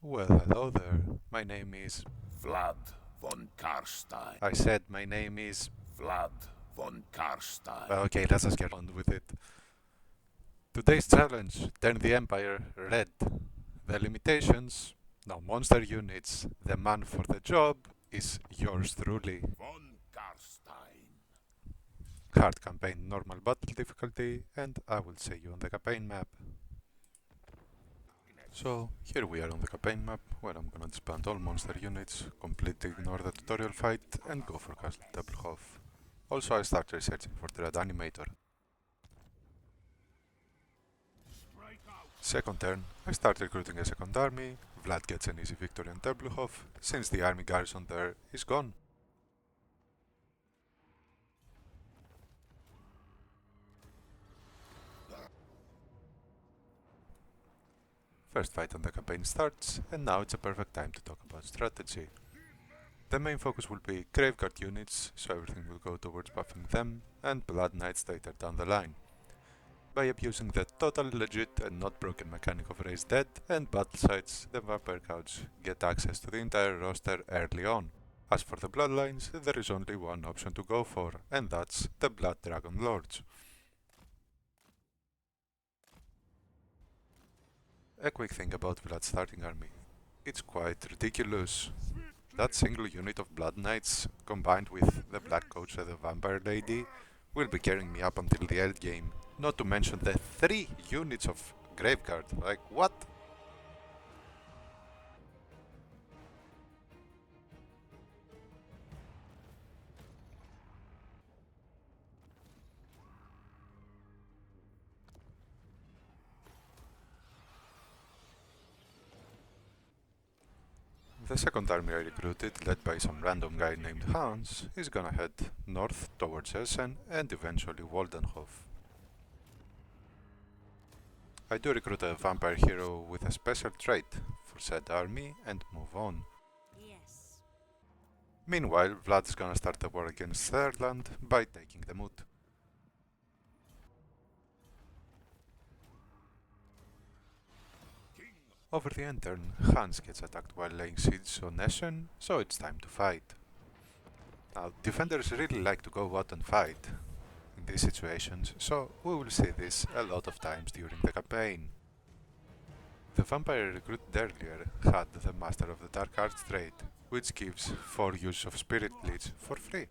Well, hello there. My name is... Vlad von Karstein. I said my name is... Vlad von Karstein. Okay, let's just get on with it. Today's challenge, turn the Empire red. The limitations, no monster units. The man for the job is yours truly. Von Karstein. Hard campaign, normal battle difficulty, and I will see you on the campaign map. So, here we are on the campaign map, where I'm gonna disband all monster units, completely ignore the tutorial fight, and go for Castle Tempelhof. Also, I start researching for Dread Animator. Second turn, I start recruiting a second army. Vlad gets an easy victory on Tempelhof, since the army garrison there is gone. First fight on the campaign starts, and now it's a perfect time to talk about strategy. The main focus will be Graveguard units, so everything will go towards buffing them, and Blood Knights later down the line. By abusing the totally legit and not broken mechanic of Raise Dead and Battle Sites, the Vampire Couch get access to the entire roster early on. As for the Bloodlines, there is only one option to go for, and that's the Blood Dragon Lords. A quick thing about Vlad's starting army. It's quite ridiculous. That single unit of Blood Knights, combined with the Black Coach and the Vampire Lady, will be carrying me up until the end game. Not to mention the 3 units of Graveguard. Like, what? The second army I recruited, led by some random guy named Hans, is gonna head north towards Essen and eventually Waldenhof. I do recruit a vampire hero with a special trait for said army and move on. Yes. Meanwhile, Vlad's gonna start the war against Thailand by taking the moot. Over the end turn, Hans gets attacked while laying siege on Essen, so it's time to fight. Now, defenders really like to go out and fight in these situations, so we will see this a lot of times during the campaign. The vampire recruited earlier had the Master of the Dark Arts trait, which gives 4 use of Spirit Leech for free.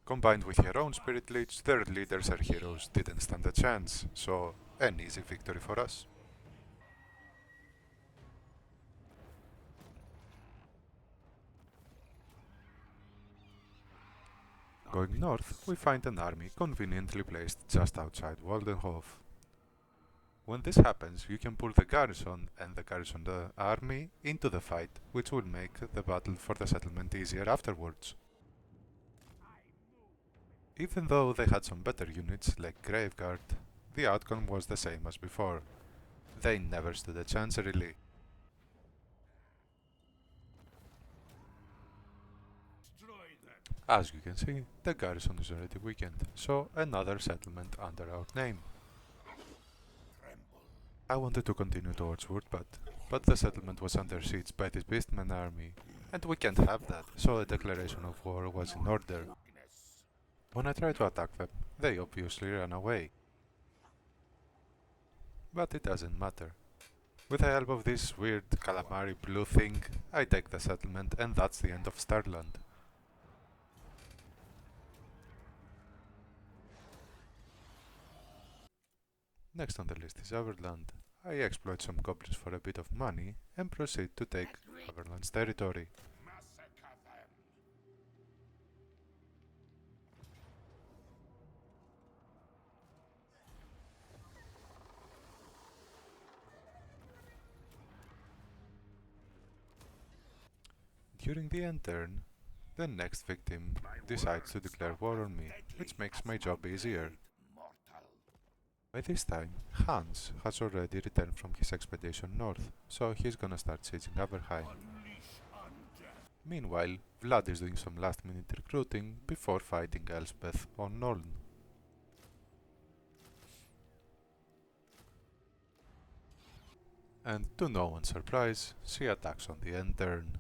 Combined with her own Spirit Leech, their leaders and heroes didn't stand a chance, so an easy victory for us. Going north, we find an army conveniently placed just outside Waldenhof. When this happens, you can pull the garrison and the garrison army into the fight, which will make the battle for the settlement easier afterwards. Even though they had some better units like Graveguard, the outcome was the same as before. They never stood a chance really. As you can see, the garrison is already weakened, so another settlement under our name. I wanted to continue towards Wurtbad, but the settlement was under siege by this Beastman army, and we can't have that, so a declaration of war was in order. When I tried to attack them, they obviously ran away. But it doesn't matter. With the help of this weird calamari blue thing, I take the settlement and that's the end of Starland. Next on the list is Everland. I exploit some goblins for a bit of money and proceed to take Everland's territory. During the end turn, the next victim decides to declare war on me, which makes my job easier. By this time, Hans has already returned from his expedition north, so he's gonna start sieging Averheim. Meanwhile, Vlad is doing some last minute recruiting before fighting Elspeth on Noln. and to no one's surprise, she attacks on the end turn.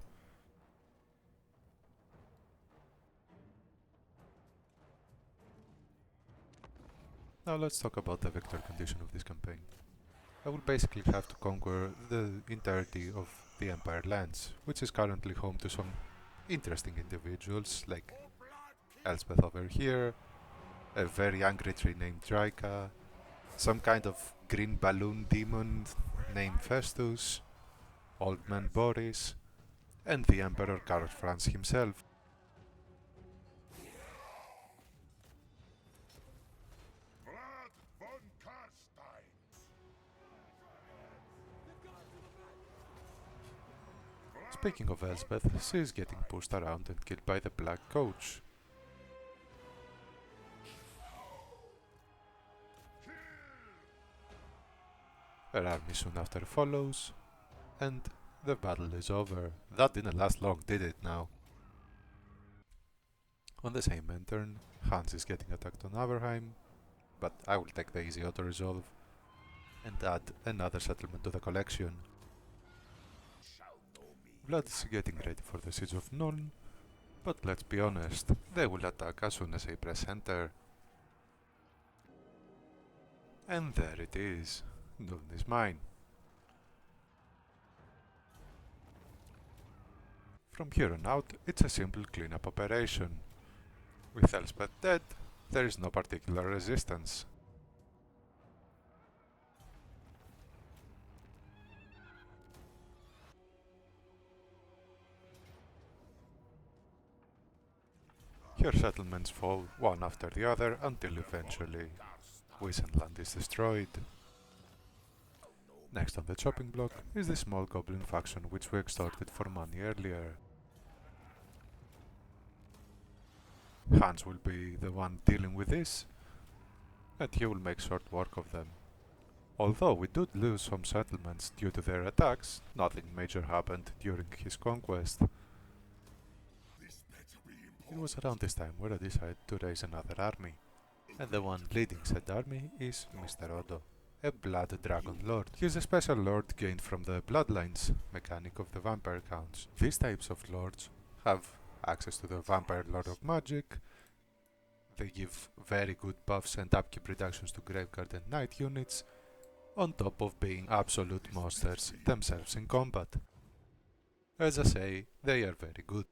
Now let's talk about the vector condition of this campaign. I will basically have to conquer the entirety of the Empire lands, which is currently home to some interesting individuals like Elspeth over here, a very angry tree named Draika, some kind of green balloon demon named Festus, Old Man Boris, and the Emperor Karl Franz himself. Vlad von Karstein. Speaking of Elspeth, she is getting pushed around and killed by the Black Coach. Her army soon after follows, and the battle is over. That didn't last long, did it now? On the same turn, Hans is getting attacked on Averheim, but I will take the easy auto-resolve and add another settlement to the collection. Vlad is getting ready for the siege of Nuln, but let's be honest, they will attack as soon as I press enter. And there it is, Nuln is mine. From here on out, it's a simple cleanup operation. With Elspeth dead, there is no particular resistance. Here settlements fall one after the other until eventually Wissenland is destroyed. Next on the chopping block is the small goblin faction which we extorted for money earlier. Hans will be the one dealing with this, and he will make short work of them. Although we did lose some settlements due to their attacks, nothing major happened during his conquest. It was around this time where I decided to raise another army, and the one leading said army is Mr. Odo, a Blood Dragon Lord. He is a special lord gained from the Bloodlines mechanic of the Vampire Counts. These types of lords have access to the Vampire Lord of Magic, they give very good buffs and upkeep reductions to Graveguard and Knight units, on top of being absolute monsters themselves in combat. As I say, they are very good.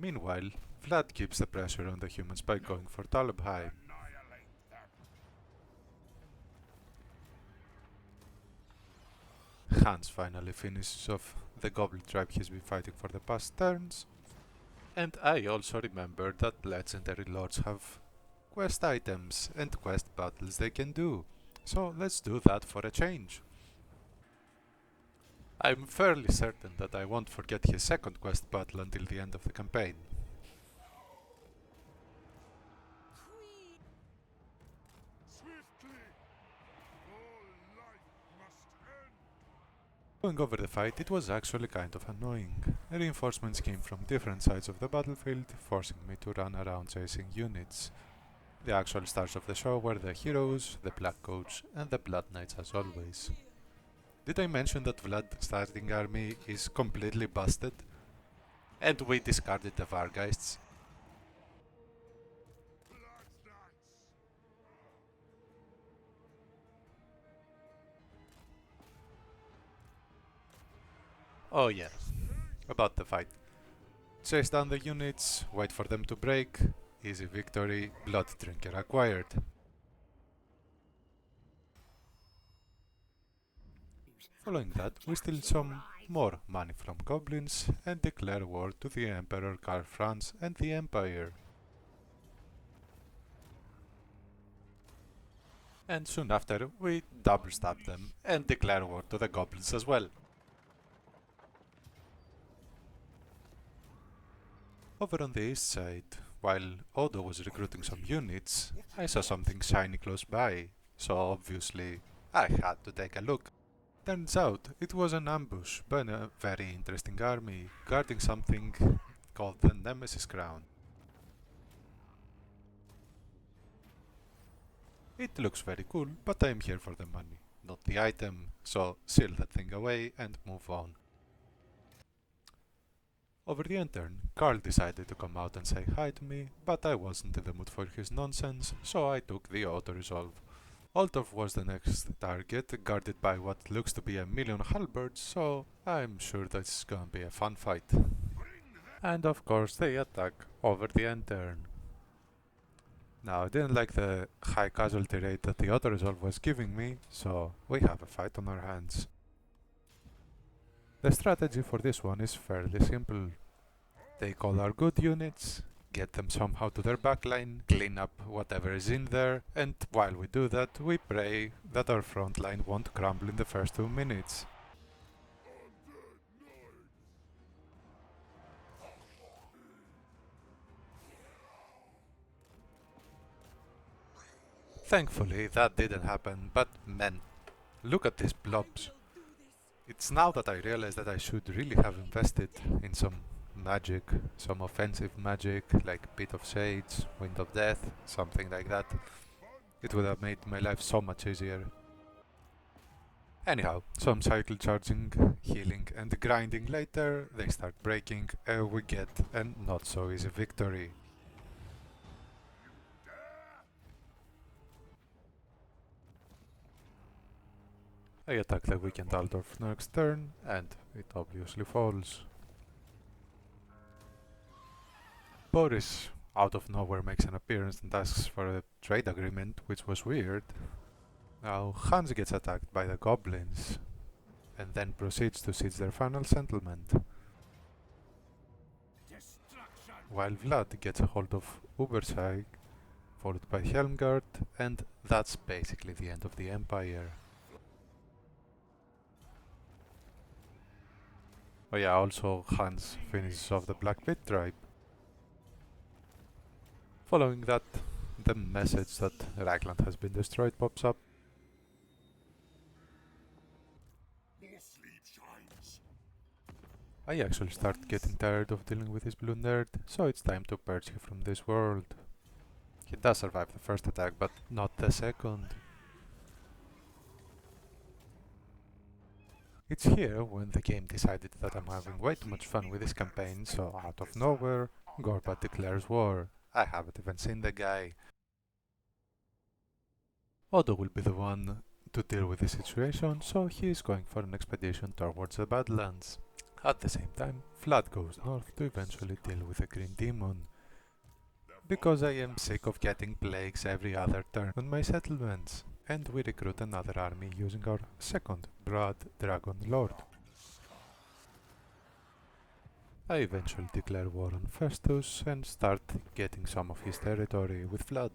Meanwhile, Vlad keeps the pressure on the humans by going for Talabheim. Hans finally finishes off the goblin tribe he's been fighting for the past turns, and I also remember that legendary lords have quest items and quest battles they can do, so let's do that for a change. I'm fairly certain that I won't forget his second quest battle until the end of the campaign. Going over the fight, it was actually kind of annoying. Reinforcements came from different sides of the battlefield, forcing me to run around chasing units. The actual stars of the show were the heroes, the Black Coach, and the Blood Knights as always. Did I mention that Vlad's starting army is completely busted? And we discarded the Vargeists? Oh yeah, about the fight. Chase down the units, wait for them to break, easy victory, Blood Drinker acquired. Following that, we steal some more money from goblins and declare war to the Emperor Karl Franz and the Empire. And soon after, we double stab them and declare war to the goblins as well. Over on the east side, while Odo was recruiting some units, I saw something shiny close by, so obviously I had to take a look. Turns out it was an ambush by a very interesting army guarding something called the Nemesis Crown. It looks very cool, but I'm here for the money, not the item, so seal that thing away and move on. Over the end turn, Carl decided to come out and say hi to me, but I wasn't in the mood for his nonsense, so I took the auto-resolve. Altov was the next target, guarded by what looks to be a million halberds, so I'm sure that's gonna be a fun fight. And of course they attack over the end turn. Now I didn't like the high casualty rate that the auto-resolve was giving me, so we have a fight on our hands. The strategy for this one is fairly simple. Take all our good units, get them somehow to their backline, clean up whatever is in there, and while we do that, we pray that our front line won't crumble in the first 2 minutes. Thankfully, that didn't happen, but man, look at these blobs. It's now that I realize that I should really have invested in some magic, some offensive magic, like Pit of Shades, Wind of Death, something like that. It would have made my life so much easier. Anyhow, some cycle charging, healing and grinding later, they start breaking and we get a not so easy victory. I attack the weakened Altdorf next turn and it obviously falls. Boris out of nowhere makes an appearance and asks for a trade agreement, which was weird. Now Hans gets attacked by the goblins and then proceeds to siege their final settlement, while Vlad gets a hold of Ubersheim, followed by Helmgard, and that's basically the end of the empire. Oh yeah, also Hans finishes off the Black Pit tribe. Following that, the message that Ragland has been destroyed pops up. I actually start getting tired of dealing with this blue nerd, so it's time to purge him from this world. He does survive the first attack, but not the second. It's here when the game decided that I'm having way too much fun with this campaign, so out of nowhere, Gorbat declares war. I haven't even seen the guy. Odo will be the one to deal with the situation, so he is going for an expedition towards the Badlands. At the same time, Vlad goes north to eventually deal with the Green Demon, because I am sick of getting plagues every other turn on my settlements, and we recruit another army using our second Blood Dragon Lord. I eventually declare war on Festus and start getting some of his territory with Vlad.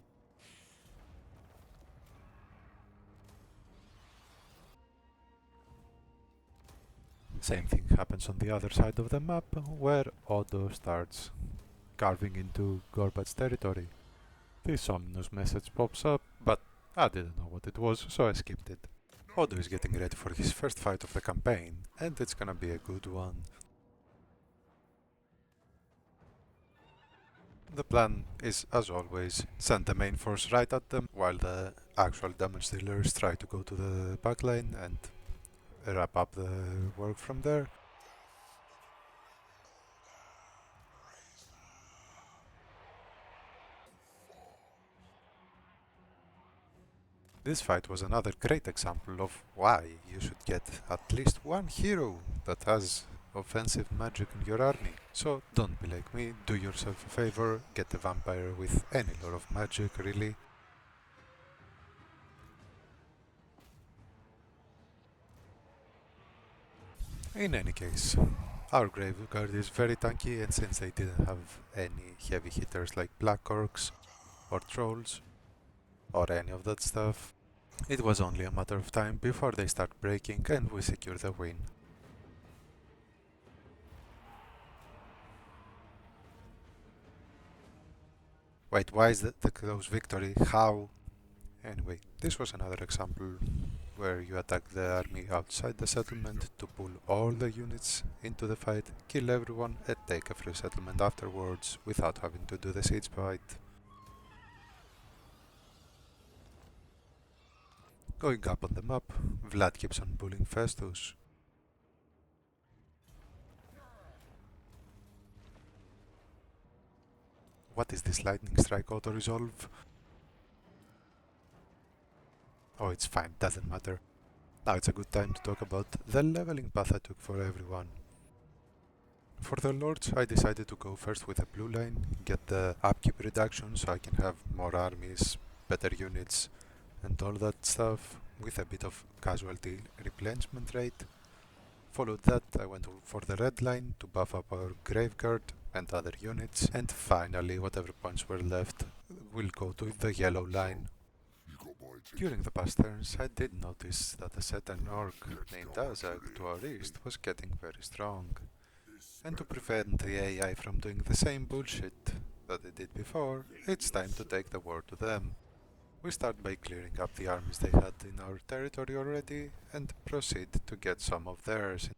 Same thing happens on the other side of the map, where Odo starts carving into Gorbat's territory. This ominous message pops up, but I didn't know what it was, so I skipped it. Odo is getting ready for his first fight of the campaign, and it's gonna be a good one. The plan is, as always, send the main force right at them, while the actual damage dealers try to go to the backline and wrap up the work from there. This fight was another great example of why you should get at least one hero that has offensive magic in your army. So don't be like me, do yourself a favor, get a vampire with any lore of magic really. In any case, our Graveguard is very tanky, and since they didn't have any heavy hitters like Black Orcs or Trolls or any of that stuff, it was only a matter of time before they start breaking and we secure the win. Wait, why is that the close victory? How? Anyway, this was another example where you attack the army outside the settlement to pull all the units into the fight, kill everyone and take a free settlement afterwards without having to do the siege fight. Going up on the map, Vlad keeps on bullying Festus. What is this lightning strike auto-resolve? Oh, it's fine, doesn't matter. Now it's a good time to talk about the leveling path I took for everyone. For the lords, I decided to go first with a blue line, get the upkeep reduction so I can have more armies, better units, and all that stuff, with a bit of casualty replenishment rate. Followed that, I went for the red line to buff up our graveguard and other units, and finally, whatever points were left, will go to the yellow line. During the past turns, I did notice that a certain orc named Azag to our east was getting very strong. And to prevent the AI from doing the same bullshit that they did before, it's time to take the war to them. We start by clearing up the armies they had in our territory already and proceed to get some of theirs.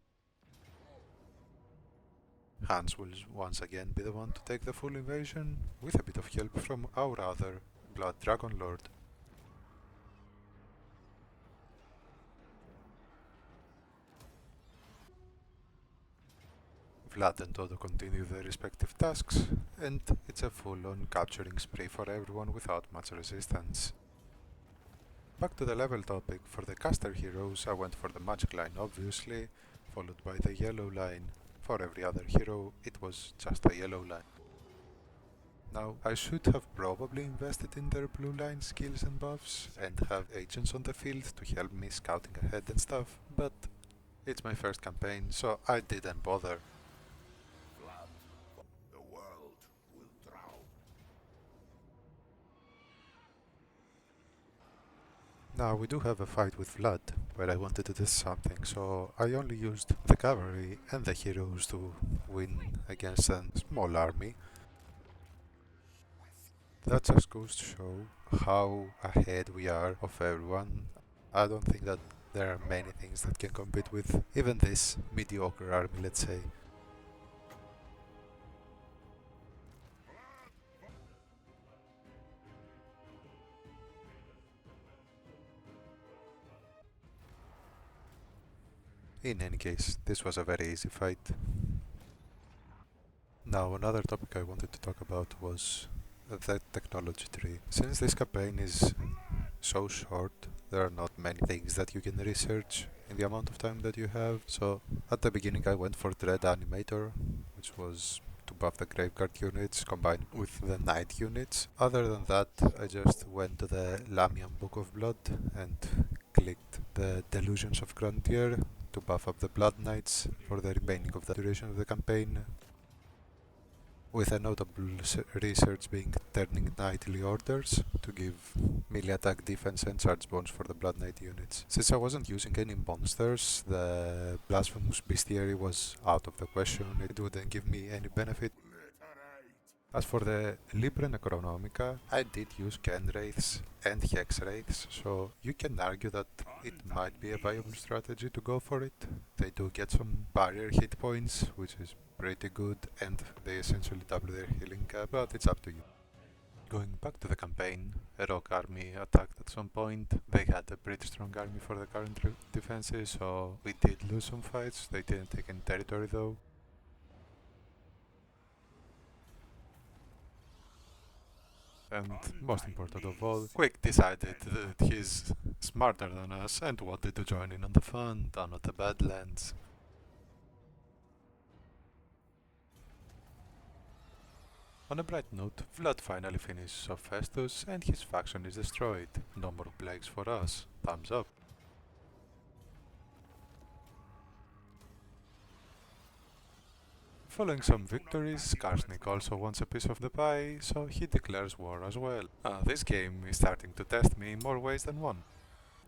Hans will once again be the one to take the full invasion, with a bit of help from our other Blood Dragon Lord. Vlad and Toto continue their respective tasks, and it's a full-on capturing spree for everyone without much resistance. Back to the level topic, for the caster heroes I went for the magic line obviously, followed by the yellow line. For every other hero it was just a yellow line. Now I should have probably invested in their blue line skills and buffs, and have agents on the field to help me scouting ahead and stuff, but it's my first campaign so I didn't bother. The world will drown. Now we do have a fight with Vlad, where I wanted to do something, so I only used the cavalry and the heroes to win against a small army. That just goes to show how ahead we are of everyone. I don't think that there are many things that can compete with even this mediocre army, let's say. In any case, this was a very easy fight. Now, another topic I wanted to talk about was the technology tree. Since this campaign is so short, there are not many things that you can research in the amount of time that you have. So, at the beginning I went for Dread Animator, which was to buff the Graveguard units combined with the Knight units. Other than that, I just went to the Lamian Book of Blood and clicked the Delusions of Grandier to buff up the Blood Knights for the remaining of the duration of the campaign, with a notable research being turning knightly orders to give melee attack, defense and charge bonus for the Blood Knight units. Since I wasn't using any monsters, the Blasphemous Bestiary was out of the question, it wouldn't give me any benefit. As for the Libre Necronomica, I did use Ken Wraiths and Hex Wraiths, so you can argue that it might be a viable strategy to go for it. They do get some barrier hit points, which is pretty good, and they essentially double their healing cap, but it's up to you. Going back to the campaign, a rock army attacked at some point. They had a pretty strong army for the current defenses, so we did lose some fights. They didn't take any territory though. And most important of all, Quick decided that he's smarter than us and wanted to join in on the fun down at the Badlands. On a bright note, Vlad finally finishes off Festus and his faction is destroyed. No more plagues for us. Thumbs up. Following some victories, Karsnik also wants a piece of the pie, so he declares war as well. This game is starting to test me in more ways than one.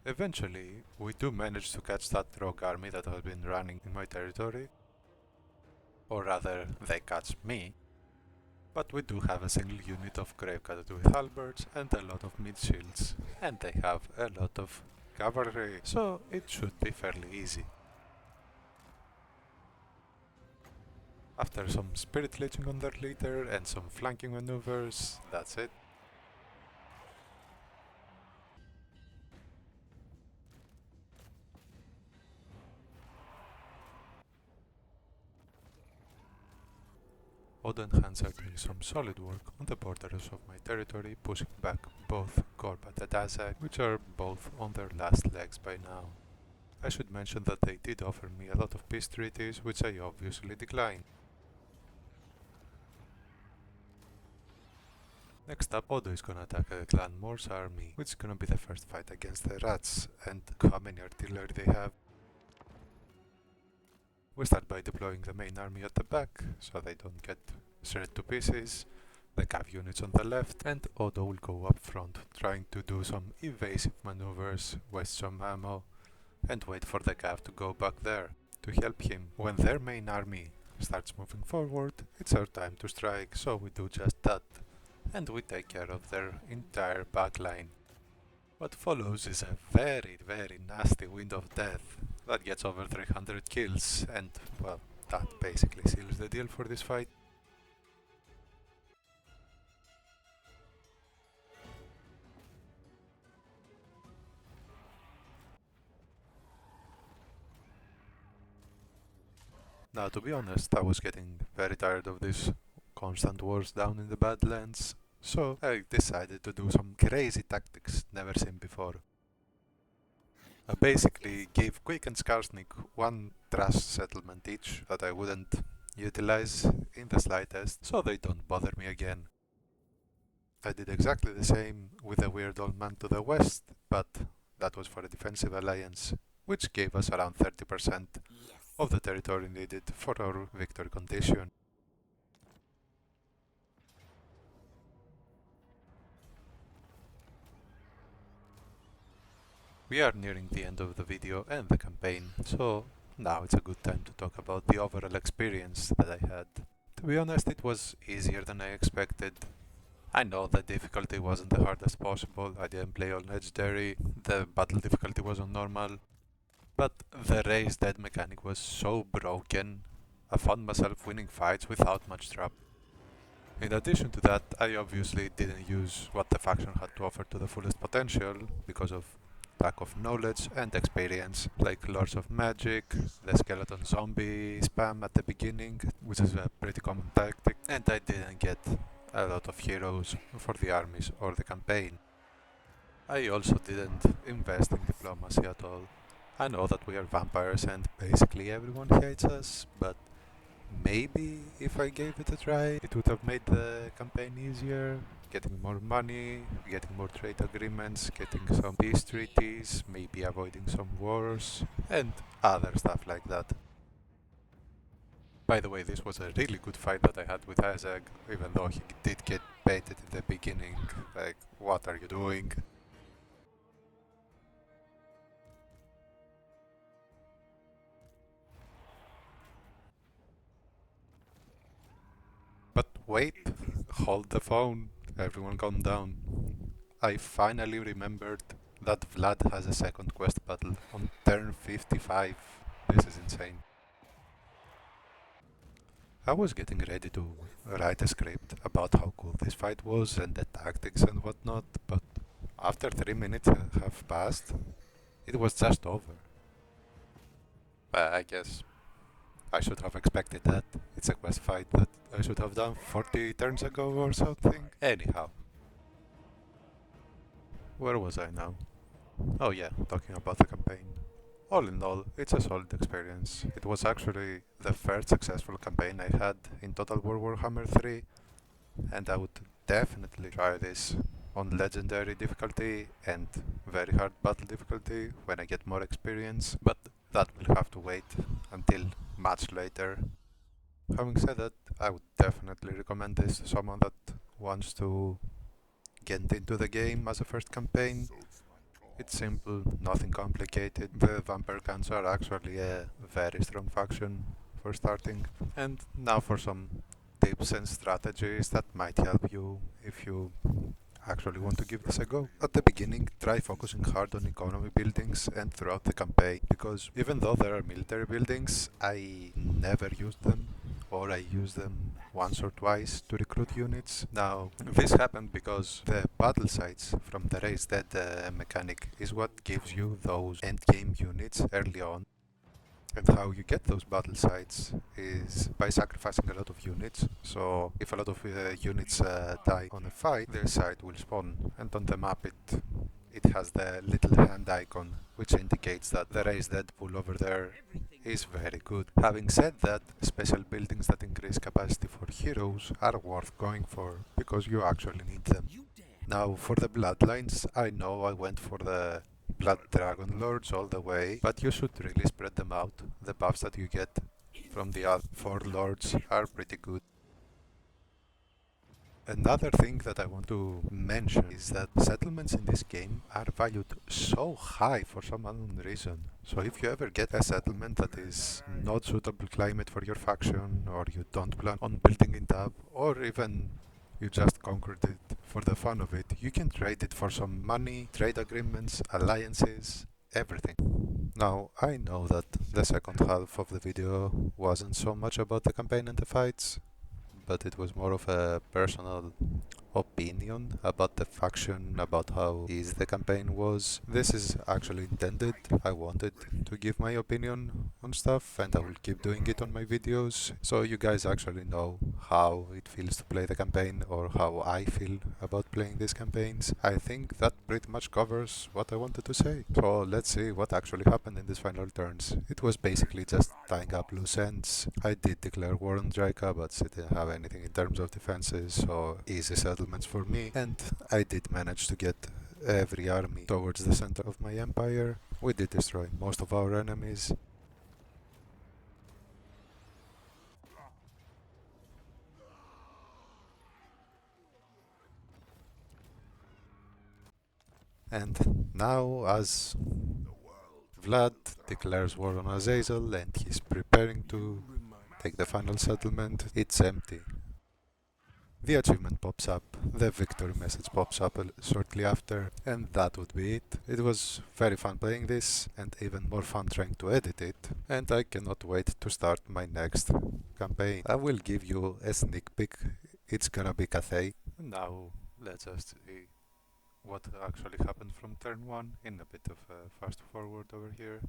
Eventually, we do manage to catch that rogue army that has been running in my territory. Or rather, they catch me. But we do have a single unit of Graveguard with halberds and a lot of mid shields. And they have a lot of cavalry, so it should be fairly easy. After some spirit leeching on their leader and some flanking maneuvers, that's it. Odin Hans are doing some solid work on the borders of my territory, pushing back both Gorbat and Azag, which are both on their last legs by now. I should mention that they did offer me a lot of peace treaties, which I obviously declined. Next up, Odo is gonna attack Clan Mor's army, which is gonna be the first fight against the rats, and how many artillery they have. We start by deploying the main army at the back, so they don't get shredded to pieces, the cav units on the left, and Odo will go up front, trying to do some evasive maneuvers, waste some ammo, and wait for the cav to go back there, to help him. When their main army starts moving forward, it's our time to strike, so we do just that, and we take care of their entire backline. What follows is a very nasty Wind of Death that gets over 300 kills, and well, that basically seals the deal for this fight. Now, to be honest, I was getting very tired of these constant wars down in the Badlands, so I decided to do some crazy tactics never seen before. I basically gave Quick and Skarsnik one trust settlement each that I wouldn't utilize in the slightest, so they don't bother me again. I did exactly the same with the weird old man to the west, but that was for a defensive alliance, which gave us around 30% of the territory needed for our victory condition. We are nearing the end of the video and the campaign, so now it's a good time to talk about the overall experience that I had. To be honest, it was easier than I expected. I know the difficulty wasn't the hardest possible, I didn't play on legendary, the battle difficulty was on normal, but the raised dead mechanic was so broken, I found myself winning fights without much trouble. In addition to that, I obviously didn't use what the faction had to offer to the fullest potential because of lack of knowledge and experience, like Lords of Magic, the skeleton zombie spam at the beginning, which is a pretty common tactic, and I didn't get a lot of heroes for the armies or the campaign. I also didn't invest in diplomacy at all. I know that we are vampires and basically everyone hates us, but maybe if I gave it a try, it would have made the campaign easier, getting more money, getting more trade agreements, getting some peace treaties, maybe avoiding some wars, and other stuff like that. By the way, this was a really good fight that I had with Azag, even though he did get baited in the beginning, like, what are you doing? But wait, hold the phone, everyone calm down. I finally remembered that Vlad has a second quest battle on turn 55. This is insane. I was getting ready to write a script about how cool this fight was and the tactics and whatnot, but after 3 minutes have passed, it was just over. I guess I should have expected that. It's a quest fight that I should have done 40 turns ago or something. Anyhow. Where was I now? Oh yeah, talking about the campaign. All in all, it's a solid experience. It was actually the first successful campaign I had in Total War Warhammer 3, and I would definitely try this on legendary difficulty and very hard battle difficulty when I get more experience, but that will have to wait until much later. Having said that, I would definitely recommend this to someone that wants to get into the game as a first campaign. It's simple, nothing complicated. The vampire guns are actually a very strong faction for starting. And now for some tips and strategies that might help you if you actually want to give this a go. At the beginning, try focusing hard on economy buildings and throughout the campaign, because even though there are military buildings, I never used them, or I used them once or twice to recruit units. Now, this happened because the battle sites from the raised dead mechanic is what gives you those endgame units early on. And how you get those battle sites is by sacrificing a lot of units. So if a lot of units die on a fight, their site will spawn, and on the map it has the little hand icon, which indicates that the raised Deadpool over there is very good. Having said that, special buildings that increase capacity for heroes are worth going for, because you actually need them. Now, for the bloodlines, I know I went for the Blood Dragon Lords all the way, but you should really spread them out. The buffs that you get from the other 4 lords are pretty good. Another thing that I want to mention is that settlements in this game are valued so high for some unknown reason. So if you ever get a settlement that is not suitable climate for your faction, or you don't plan on building it up, or even you just conquered it for the fun of it, you can trade it for some money, trade agreements, alliances, everything. Now, I know that the second half of the video wasn't so much about the campaign and the fights, but it was more of a personal opinion about the faction, about how easy the campaign was. This is actually intended. I wanted to give my opinion on stuff, and I will keep doing it on my videos, so you guys actually know how it feels to play the campaign, or how I feel about playing these campaigns. I think that pretty much covers what I wanted to say. So let's see what actually happened in these final turns. It was basically just tying up loose ends. I did declare war on Draika, but she didn't have anything in terms of defenses, so easy settlements for me, and I did manage to get every army towards the center of my empire. We did destroy most of our enemies. And now, as Vlad declares war on Azazel and he's preparing to take the final settlement, it's empty. The achievement pops up, the victory message pops up shortly after, and that would be it. It was very fun playing this, and even more fun trying to edit it, and I cannot wait to start my next campaign. I will give you a sneak peek, it's gonna be Cathay. Now, let's just see what actually happened from turn 1 in a bit of a fast forward over here.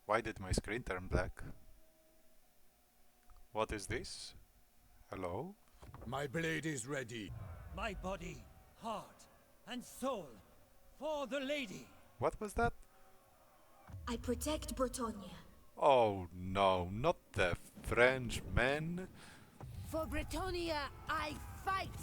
Why did my screen turn black? What is this? Hello? My blade is ready. My body, heart, and soul for the lady. What was that? I protect Bretonia. Oh no, not the French men. For Bretonia, I fight!